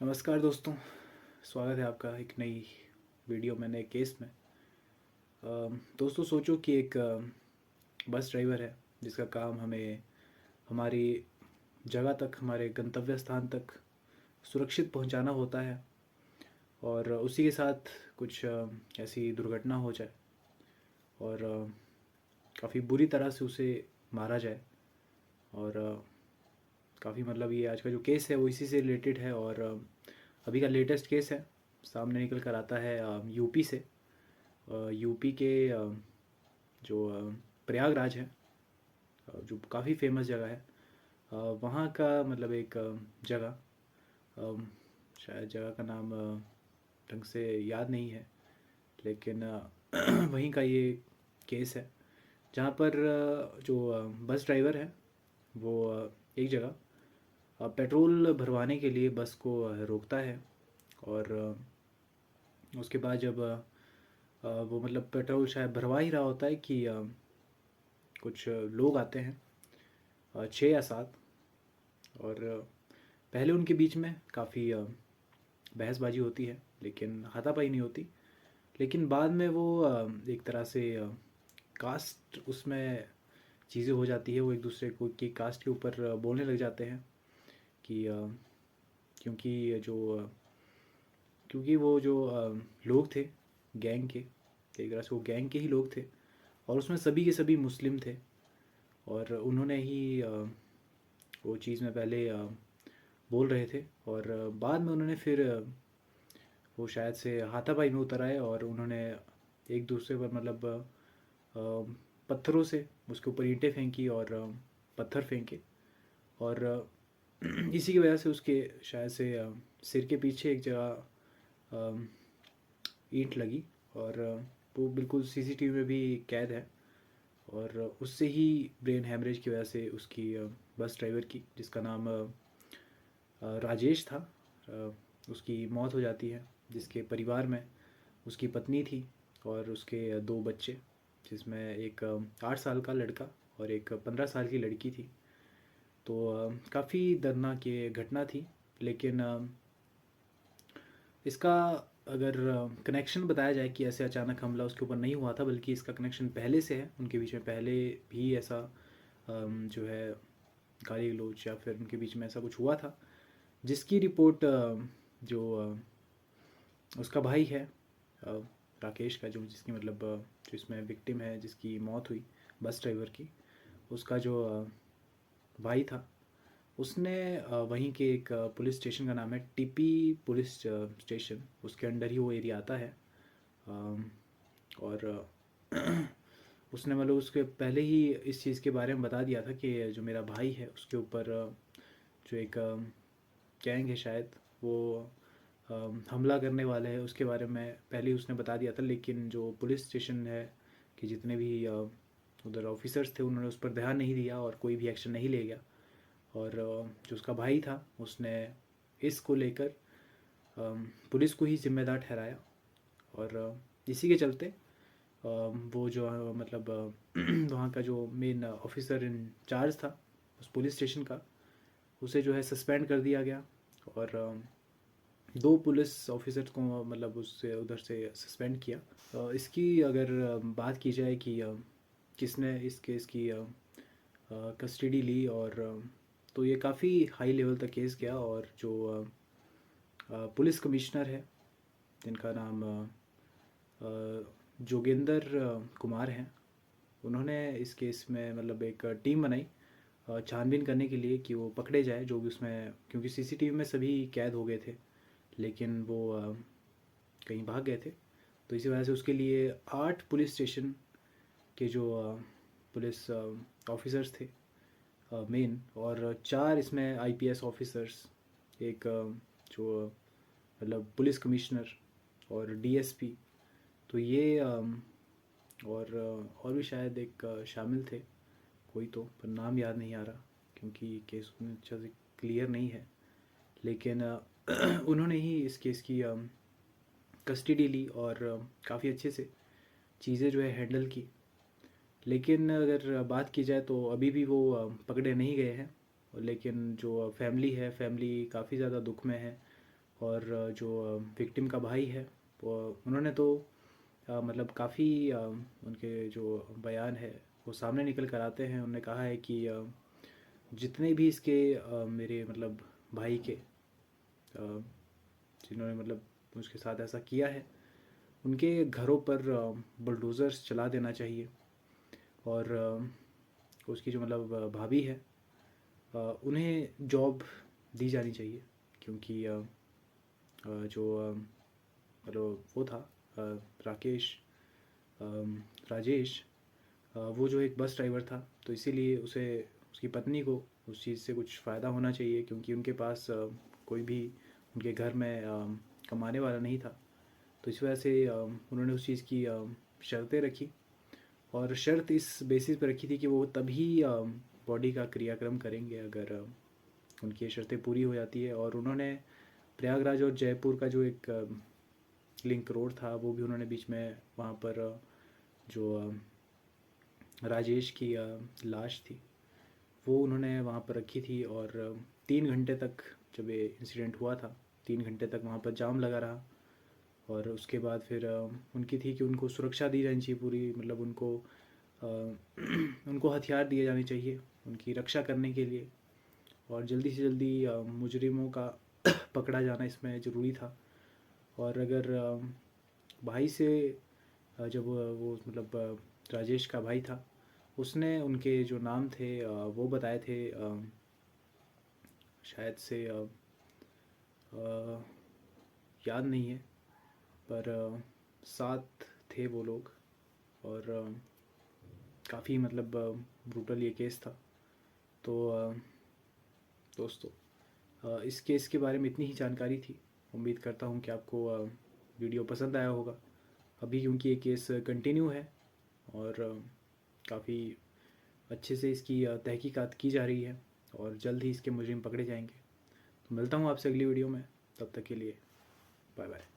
नमस्कार दोस्तों। स्वागत है आपका एक नई वीडियो में, नए केस में। दोस्तों, सोचो कि एक बस ड्राइवर है जिसका काम हमें हमारी जगह तक, हमारे गंतव्य स्थान तक सुरक्षित पहुंचाना होता है, और उसी के साथ कुछ ऐसी दुर्घटना हो जाए और काफ़ी बुरी तरह से उसे मारा जाए। और काफ़ी मतलब ये आज का जो केस है वो इसी से रिलेटेड है। और अभी का लेटेस्ट केस है, सामने निकल कर आता है यूपी से। यूपी के जो प्रयागराज है, जो काफ़ी फेमस जगह है, वहाँ का मतलब एक जगह, शायद जगह का नाम ढंग से याद नहीं है, लेकिन वहीं का ये केस है जहाँ पर जो बस ड्राइवर है वो एक जगह पेट्रोल भरवाने के लिए बस को रोकता है। और उसके बाद जब वो मतलब पेट्रोल शायद भरवा ही रहा होता है कि कुछ लोग आते हैं, 6 या 7। और पहले उनके बीच में काफ़ी बहसबाजी होती है, लेकिन हाथापाई नहीं होती। लेकिन बाद में वो एक तरह से कास्ट उसमें चीज़ें हो जाती है। वो एक दूसरे को की कास्ट के ऊपर बोलने लग जाते हैं कि क्योंकि जो क्योंकि वो जो लोग थे गैंग के, एक तरह से वो गैंग के ही लोग थे, और उसमें सभी के सभी मुस्लिम थे। और उन्होंने ही वो चीज़ में पहले बोल रहे थे, और बाद में उन्होंने फिर वो शायद से हाथापाई में उतर आए, और उन्होंने एक दूसरे पर मतलब पत्थरों से उसके ऊपर ईंटें फेंकी और पत्थर फेंके। और इसी की वजह से उसके शायद से सिर के पीछे एक जगह ईंट लगी। और वो बिल्कुल सीसीटीवी में भी कैद है। और उससे ही ब्रेन हैमरेज की वजह से उसकी बस ड्राइवर की, जिसका नाम राजेश था, अ, उसकी मौत हो जाती है। जिसके परिवार में उसकी पत्नी थी और उसके 2 बच्चे, जिसमें एक 8 साल का लड़का और एक 15 साल की लड़की थी। तो काफ़ी दर्दनाक ये घटना थी। लेकिन इसका अगर कनेक्शन बताया जाए कि ऐसे अचानक हमला उसके ऊपर नहीं हुआ था, बल्कि इसका कनेक्शन पहले से है, उनके बीच में पहले भी ऐसा जो है गाली गलौज या फिर उनके बीच में ऐसा कुछ हुआ था, जिसकी रिपोर्ट जो उसका भाई है, अ, राकेश का, जो जिसकी मतलब जो इसमें विक्टिम है, जिसकी मौत हुई बस ड्राइवर की, उसका जो भाई था, उसने वहीं के एक पुलिस स्टेशन का नाम है टीपी पुलिस स्टेशन, उसके अंडर ही वो एरिया आता है। अम, और उसने मतलब उसके पहले ही इस चीज़ के बारे में बता दिया था कि जो मेरा भाई है उसके ऊपर जो एक गैंग है शायद, वो हमला करने वाले हैं, उसके बारे में पहले ही उसने बता दिया था। लेकिन जो पुलिस स्टेशन है कि जितने भी उधर ऑफिसर्स थे, उन्होंने उस पर ध्यान नहीं दिया और कोई भी एक्शन नहीं ले गया। और जो उसका भाई था उसने इसको लेकर पुलिस को ही जिम्मेदार ठहराया। और इसी के चलते वो जो मतलब वहाँ का जो मेन ऑफिसर इन चार्ज था उस पुलिस स्टेशन का, उसे जो है सस्पेंड कर दिया गया। और 2 पुलिस ऑफिसर्स को मतलब उससे उधर से सस्पेंड किया। इसकी अगर बात की जाए कि किसने इस केस की कस्टडी ली, और तो ये काफ़ी हाई लेवल तक केस गया। और जो पुलिस कमिश्नर है, जिनका नाम जोगेंद्र कुमार हैं, उन्होंने इस केस में मतलब एक टीम बनाई छानबीन करने के लिए कि वो पकड़े जाए जो भी उसमें, क्योंकि सीसीटीवी में सभी कैद हो गए थे, लेकिन वो कहीं भाग गए थे। तो इसी वजह से उसके लिए 8 पुलिस स्टेशन के जो पुलिस ऑफिसर्स थे मेन, और 4 इसमें आईपीएस ऑफिसर्स, एक जो मतलब पुलिस कमिश्नर और डीएसपी, तो ये और भी शायद एक शामिल थे कोई, तो पर नाम याद नहीं आ रहा क्योंकि केस उतना अच्छा से क्लियर नहीं है। लेकिन उन्होंने ही इस केस की कस्टडी ली और काफ़ी अच्छे से चीज़ें जो है हैंडल की। लेकिन अगर बात की जाए तो अभी भी वो पकड़े नहीं गए हैं। लेकिन जो फैमिली है, फैमिली काफ़ी ज़्यादा दुख में है। और जो विक्टिम का भाई है वो उन्होंने तो मतलब काफ़ी उनके जो बयान है वो सामने निकल कर आते हैं। उन्होंने कहा है कि जितने भी इसके मेरे मतलब भाई के जिन्होंने मतलब उसके साथ ऐसा किया है उनके घरों पर बुलडोज़र्स चला देना चाहिए। और उसकी जो मतलब भाभी है उन्हें जॉब दी जानी चाहिए, क्योंकि जो मतलब वो था राकेश राजेश वो जो एक बस ड्राइवर था, तो इसीलिए उसे उसकी पत्नी को उस चीज़ से कुछ फ़ायदा होना चाहिए, क्योंकि उनके पास कोई भी उनके घर में कमाने वाला नहीं था। तो इस वजह से उन्होंने उस चीज़ की शर्तें रखी, और शर्त इस बेसिस पर रखी थी कि वो तभी बॉडी का क्रियाक्रम करेंगे अगर उनकी ये शर्तें पूरी हो जाती है। और उन्होंने प्रयागराज और जयपुर का जो एक लिंक रोड था वो भी उन्होंने बीच में वहाँ पर जो राजेश की लाश थी वो उन्होंने वहाँ पर रखी थी। और 3 घंटे तक जब ये इंसिडेंट हुआ था 3 घंटे तक वहाँ पर जाम लगा रहा। और उसके बाद फिर उनकी थी कि उनको सुरक्षा दी जानी चाहिए पूरी, मतलब उनको उनको हथियार दिए जाने चाहिए उनकी रक्षा करने के लिए, और जल्दी से जल्दी मुजरिमों का पकड़ा जाना इसमें ज़रूरी था। और अगर भाई से जब वो मतलब राजेश का भाई था उसने उनके जो नाम थे वो बताए थे, शायद से याद नहीं है, पर 7 थे वो लोग। और काफ़ी मतलब ब्रूटल ये केस था। तो दोस्तों इस केस के बारे में इतनी ही जानकारी थी। उम्मीद करता हूँ कि आपको वीडियो पसंद आया होगा। अभी क्योंकि ये केस कंटिन्यू है और काफ़ी अच्छे से इसकी तहकीकात की जा रही है, और जल्द ही इसके मुजरिम पकड़े जाएंगे। तो मिलता हूँ आपसे अगली वीडियो में, तब तक के लिए बाय बाय।